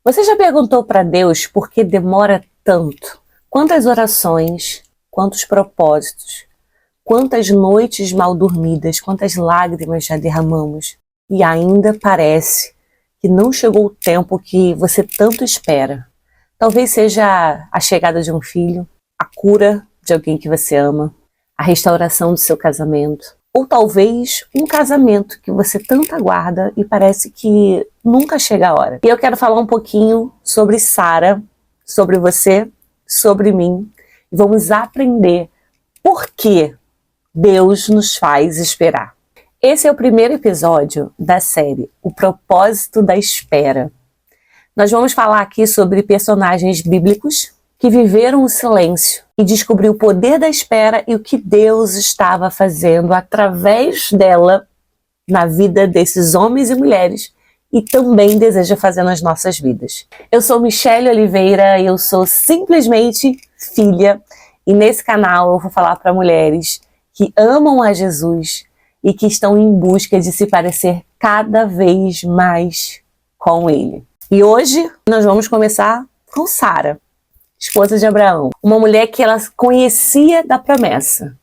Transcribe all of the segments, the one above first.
Você já perguntou para Deus por que demora tanto? Quantas orações, quantos propósitos, quantas noites mal dormidas, quantas lágrimas já derramamos e ainda parece que não chegou o tempo que você tanto espera. Talvez seja a chegada de um filho, a cura de alguém que você ama, a restauração do seu casamento, ou talvez um casamento que você tanto aguarda e parece que nunca chega a hora. E eu quero falar um pouquinho sobre Sara, sobre você, sobre mim, e vamos aprender por que Deus nos faz esperar. Esse é o primeiro episódio da série O Propósito da Espera. Nós vamos falar aqui sobre personagens bíblicos que viveram o silêncio e descobriu o poder da espera e o que Deus estava fazendo através dela na vida desses homens e mulheres e também deseja fazer nas nossas vidas. Eu sou Michelle Oliveira, eu sou simplesmente filha e nesse canal eu vou falar para mulheres que amam a Jesus e que estão em busca de se parecer cada vez mais com Ele. E hoje nós vamos começar com Sara, esposa de Abraão. Uma mulher que ela conhecia da promessa,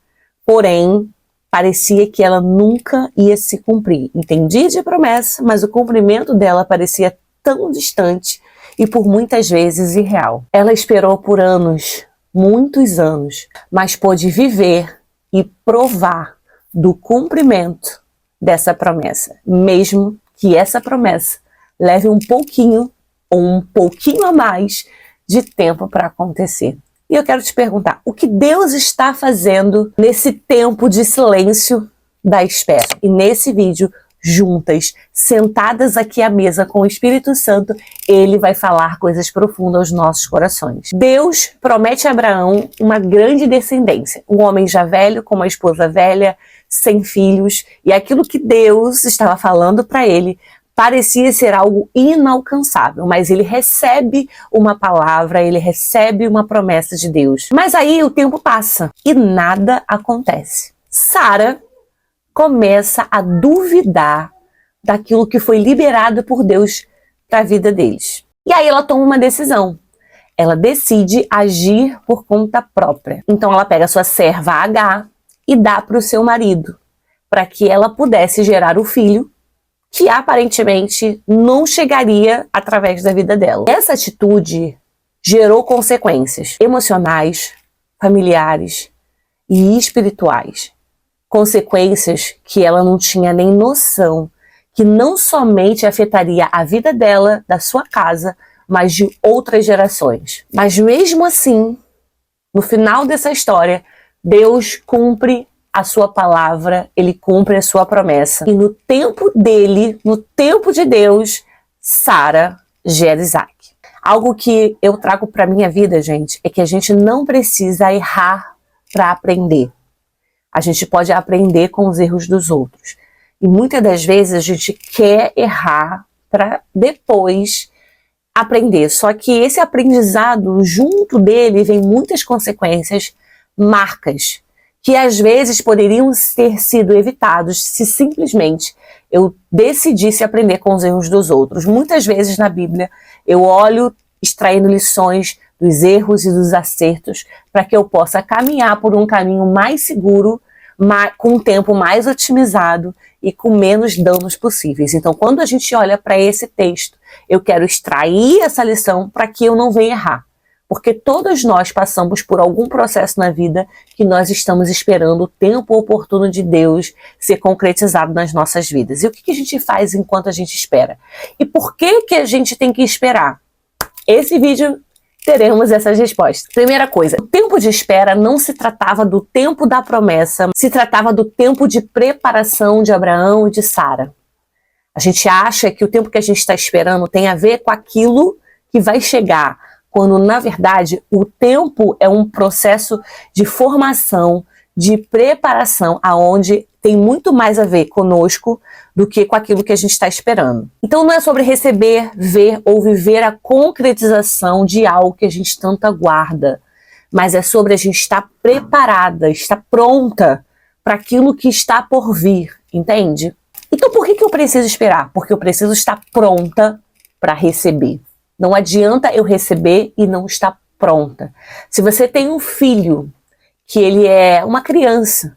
porém parecia que ela nunca ia se cumprir. Entendia de promessa, mas o cumprimento dela parecia tão distante e por muitas vezes irreal. Ela esperou por anos, muitos anos, mas pôde viver e provar do cumprimento dessa promessa, mesmo que essa promessa leve um pouquinho ou um pouquinho a mais de tempo para acontecer. E eu quero te perguntar, o que Deus está fazendo nesse tempo de silêncio da espera? E nesse vídeo, juntas, sentadas aqui à mesa com o Espírito Santo, Ele vai falar coisas profundas aos nossos corações. Deus promete a Abraão uma grande descendência, um homem já velho, com uma esposa velha, sem filhos, e aquilo que Deus estava falando para ele parecia ser algo inalcançável, mas ele recebe uma palavra, ele recebe uma promessa de Deus. Mas aí o tempo passa e nada acontece. Sara começa a duvidar daquilo que foi liberado por Deus para a vida deles. E aí ela toma uma decisão. Ela decide agir por conta própria. Então ela pega a sua serva Agar e dá para o seu marido, para que ela pudesse gerar o filho que aparentemente não chegaria através da vida dela. Essa atitude gerou consequências emocionais, familiares e espirituais. Consequências que ela não tinha nem noção, que não somente afetaria a vida dela, da sua casa, mas de outras gerações. Mas mesmo assim, no final dessa história, Deus cumpre a sua palavra, Ele cumpre a sua promessa. E no tempo dele, no tempo de Deus, Sara gera Isaac. Algo que eu trago para minha vida, gente, é que a gente não precisa errar para aprender. A gente pode aprender com os erros dos outros. E muitas das vezes a gente quer errar para depois aprender. Só que esse aprendizado, junto dele, vem muitas consequências, marcas, que às vezes poderiam ter sido evitados se simplesmente eu decidisse aprender com os erros dos outros. Muitas vezes na Bíblia eu olho extraindo lições dos erros e dos acertos para que eu possa caminhar por um caminho mais seguro, com um tempo mais otimizado e com menos danos possíveis. Então, quando a gente olha para esse texto, eu quero extrair essa lição para que eu não venha errar. Porque todos nós passamos por algum processo na vida que nós estamos esperando o tempo oportuno de Deus ser concretizado nas nossas vidas. E o que a gente faz enquanto a gente espera? E por que a gente tem que esperar? Esse vídeo teremos essas respostas. Primeira coisa, o tempo de espera não se tratava do tempo da promessa, se tratava do tempo de preparação de Abraão e de Sara. A gente acha que o tempo que a gente está esperando tem a ver com aquilo que vai chegar, quando na verdade o tempo é um processo de formação, de preparação, aonde tem muito mais a ver conosco do que com aquilo que a gente está esperando. Então não é sobre receber, ver ou viver a concretização de algo que a gente tanto aguarda, mas é sobre a gente estar preparada, estar pronta para aquilo que está por vir, entende? Então por que eu preciso esperar? Porque eu preciso estar pronta para receber. Não adianta eu receber e não estar pronta. Se você tem um filho que ele é uma criança,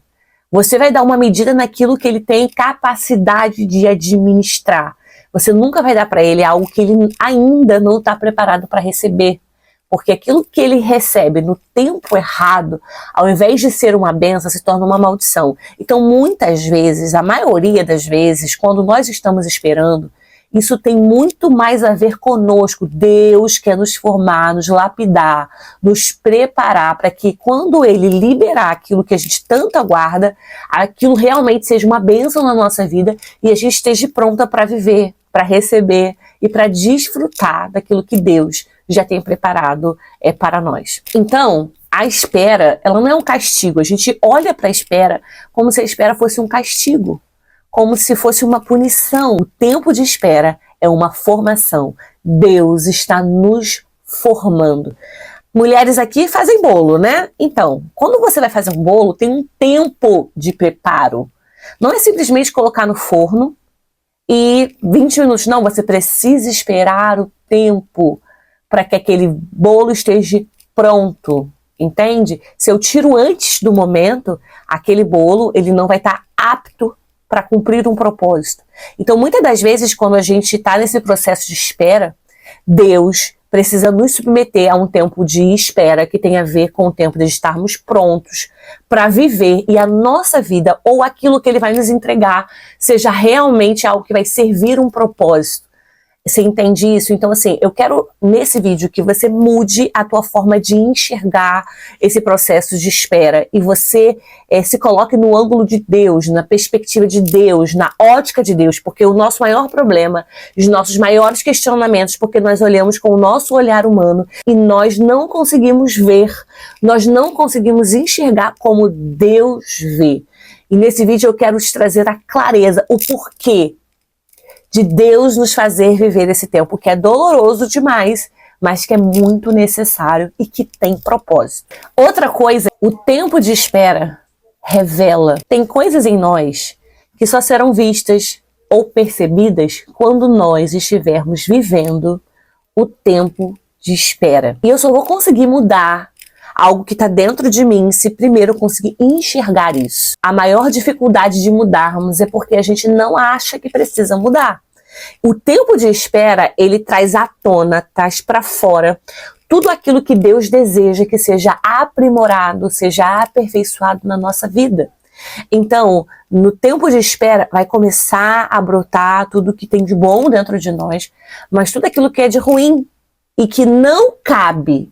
você vai dar uma medida naquilo que ele tem capacidade de administrar. Você nunca vai dar para ele algo que ele ainda não está preparado para receber. Porque aquilo que ele recebe no tempo errado, ao invés de ser uma bênção, se torna uma maldição. Então, muitas vezes, a maioria das vezes, quando nós estamos esperando, isso tem muito mais a ver conosco. Deus quer nos formar, nos lapidar, nos preparar para que quando Ele liberar aquilo que a gente tanto aguarda, aquilo realmente seja uma bênção na nossa vida e a gente esteja pronta para viver, para receber e para desfrutar daquilo que Deus já tem preparado para nós. Então, a espera, ela não é um castigo. A gente olha para a espera como se a espera fosse um castigo, como se fosse uma punição. O tempo de espera é uma formação. Deus está nos formando. Mulheres aqui fazem bolo, né? Então, quando você vai fazer um bolo, tem um tempo de preparo. Não é simplesmente colocar no forno e 20 minutos. Não, você precisa esperar o tempo para que aquele bolo esteja pronto, entende? Se eu tiro antes do momento, aquele bolo ele não vai estar apto para cumprir um propósito. Então, muitas das vezes, quando a gente está nesse processo de espera, Deus precisa nos submeter a um tempo de espera que tem a ver com o tempo de estarmos prontos para viver e a nossa vida ou aquilo que Ele vai nos entregar seja realmente algo que vai servir um propósito. Você entende isso? Então, assim, eu quero nesse vídeo que você mude a tua forma de enxergar esse processo de espera e você se coloque no ângulo de Deus, na perspectiva de Deus, na ótica de Deus, porque o nosso maior problema, os nossos maiores questionamentos, porque nós olhamos com o nosso olhar humano e nós não conseguimos ver, nós não conseguimos enxergar como Deus vê. E nesse vídeo eu quero te trazer a clareza, o porquê de Deus nos fazer viver esse tempo que é doloroso demais, mas que é muito necessário e que tem propósito. Outra coisa, o tempo de espera revela. Tem coisas em nós que só serão vistas ou percebidas quando nós estivermos vivendo o tempo de espera. E eu só vou conseguir mudar algo que está dentro de mim se primeiro eu conseguir enxergar isso. A maior dificuldade de mudarmos é porque a gente não acha que precisa mudar. O tempo de espera, ele traz à tona, traz para fora tudo aquilo que Deus deseja que seja aprimorado, seja aperfeiçoado na nossa vida. Então, no tempo de espera, vai começar a brotar tudo que tem de bom dentro de nós, mas tudo aquilo que é de ruim e que não cabe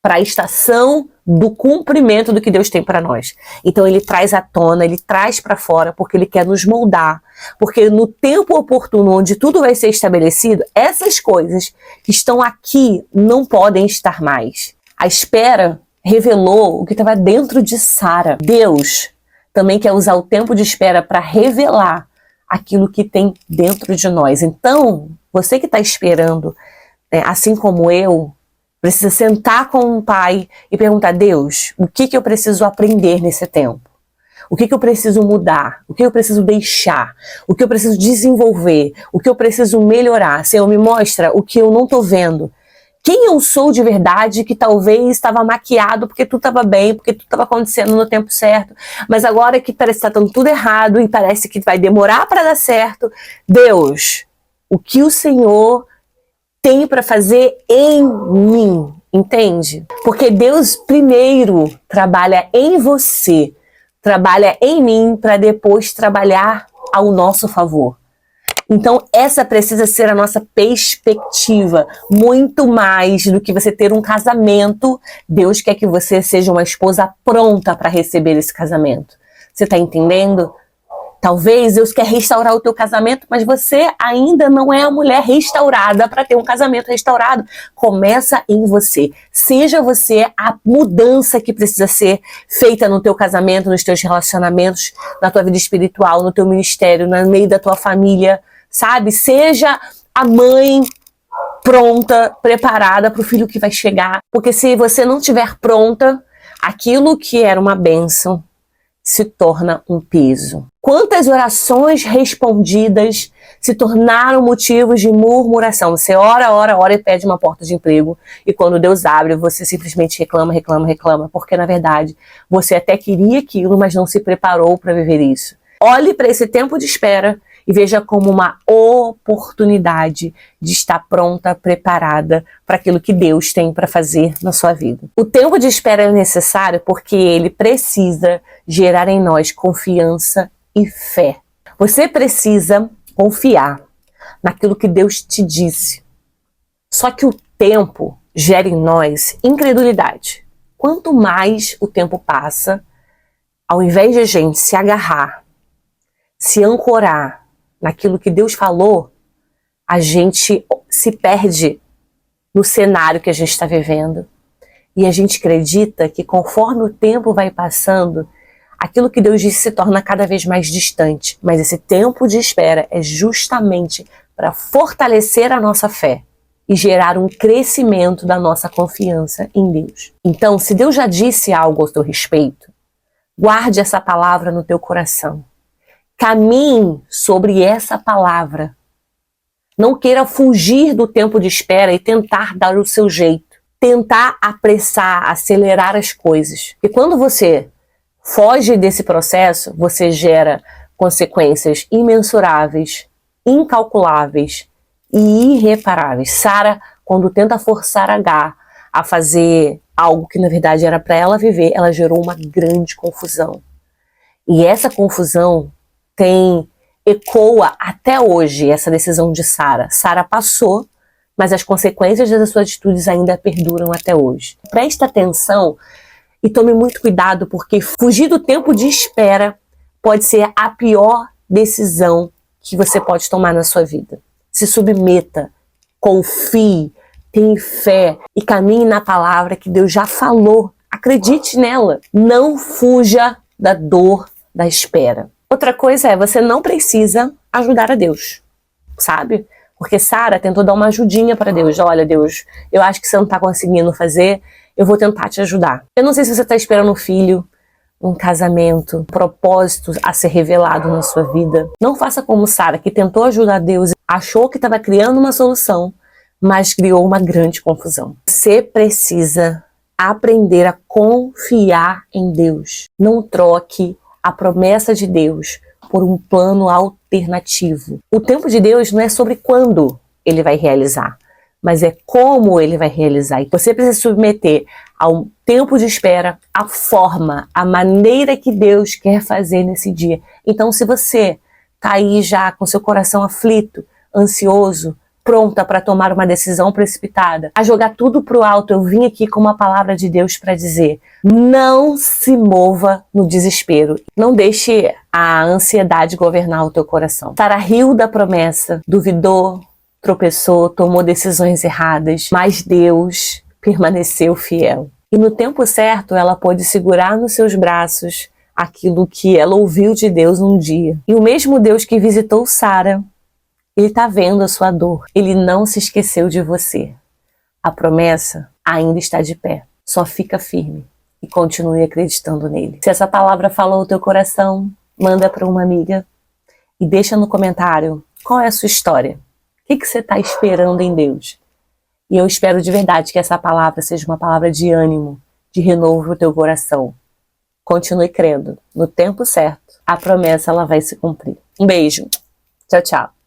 para a estação do cumprimento do que Deus tem para nós. Então ele traz à tona, ele traz para fora, porque ele quer nos moldar. Porque no tempo oportuno, onde tudo vai ser estabelecido, essas coisas que estão aqui não podem estar mais. A espera revelou o que estava dentro de Sara. Deus também quer usar o tempo de espera para revelar aquilo que tem dentro de nós. Então, você que está esperando, assim como eu, precisa sentar com um pai e perguntar: Deus, o que eu preciso aprender nesse tempo? O que eu preciso mudar? O que eu preciso deixar? O que eu preciso desenvolver? O que eu preciso melhorar? Senhor, me mostra o que eu não estou vendo. Quem eu sou de verdade que talvez estava maquiado porque tudo estava bem, porque tudo estava acontecendo no tempo certo, mas agora que parece que está dando tudo errado e parece que vai demorar para dar certo. Deus, o que o Senhor tem para fazer em mim, entende? Porque Deus primeiro trabalha em você, trabalha em mim para depois trabalhar ao nosso favor. Então essa precisa ser a nossa perspectiva, muito mais do que você ter um casamento. Deus quer que você seja uma esposa pronta para receber esse casamento. Você está entendendo? Talvez Deus quer restaurar o teu casamento, mas você ainda não é a mulher restaurada para ter um casamento restaurado. Começa em você. Seja você a mudança que precisa ser feita no teu casamento, nos teus relacionamentos, na tua vida espiritual, no teu ministério, no meio da tua família, sabe? Seja a mãe pronta, preparada para o filho que vai chegar. Porque se você não estiver pronta, aquilo que era uma bênção, se torna um peso. Quantas orações respondidas se tornaram motivos de murmuração? Você ora, ora, ora e pede uma porta de emprego, e quando Deus abre, você simplesmente reclama, reclama, reclama, porque na verdade você até queria aquilo, mas não se preparou para viver isso. Olhe para esse tempo de espera e veja como uma oportunidade de estar pronta, preparada para aquilo que Deus tem para fazer na sua vida. O tempo de espera é necessário porque ele precisa gerar em nós confiança e fé. Você precisa confiar naquilo que Deus te disse. Só que o tempo gera em nós incredulidade. Quanto mais o tempo passa, ao invés de a gente se agarrar, se ancorar naquilo que Deus falou, a gente se perde no cenário que a gente está vivendo. E a gente acredita que conforme o tempo vai passando, aquilo que Deus disse se torna cada vez mais distante. Mas esse tempo de espera é justamente para fortalecer a nossa fé e gerar um crescimento da nossa confiança em Deus. Então, se Deus já disse algo ao teu respeito, guarde essa palavra no teu coração. Caminhe sobre essa palavra. Não queira fugir do tempo de espera e tentar dar o seu jeito. Tentar apressar, acelerar as coisas. E quando você foge desse processo, você gera consequências imensuráveis, incalculáveis e irreparáveis. Sara, quando tenta forçar Agar a fazer algo que na verdade era para ela viver, ela gerou uma grande confusão. E essa confusão ecoa até hoje essa decisão de Sara. Sara passou, mas as consequências das suas atitudes ainda perduram até hoje. Presta atenção e tome muito cuidado, porque fugir do tempo de espera pode ser a pior decisão que você pode tomar na sua vida. Se submeta, confie, tenha fé e caminhe na palavra que Deus já falou. Acredite nela. Não fuja da dor da espera. Outra coisa é, você não precisa ajudar a Deus, sabe? Porque Sara tentou dar uma ajudinha para Deus. Olha, Deus, eu acho que você não está conseguindo fazer, eu vou tentar te ajudar. Eu não sei se você está esperando um filho, um casamento, um propósito a ser revelado na sua vida. Não faça como Sara, que tentou ajudar Deus, achou que estava criando uma solução, mas criou uma grande confusão. Você precisa aprender a confiar em Deus. Não troque a promessa de Deus por um plano alternativo. O tempo de Deus não é sobre quando ele vai realizar, mas é como ele vai realizar. E você precisa se submeter ao tempo de espera, a forma, a maneira que Deus quer fazer nesse dia. Então, se você está aí já com seu coração aflito, ansioso, pronta para tomar uma decisão precipitada, a jogar tudo pro alto, eu vim aqui com uma palavra de Deus para dizer: não se mova no desespero. Não deixe a ansiedade governar o teu coração. Sara riu da promessa, duvidou, tropeçou, tomou decisões erradas, mas Deus permaneceu fiel. E no tempo certo, ela pôde segurar nos seus braços aquilo que ela ouviu de Deus um dia. E o mesmo Deus que visitou Sara, ele está vendo a sua dor. Ele não se esqueceu de você. A promessa ainda está de pé. Só fica firme e continue acreditando nele. Se essa palavra falou o teu coração, manda para uma amiga e deixa no comentário qual é a sua história. O que você está esperando em Deus? E eu espero de verdade que essa palavra seja uma palavra de ânimo, de renovo para o teu coração. Continue crendo. No tempo certo, a promessa ela vai se cumprir. Um beijo. Tchau, tchau.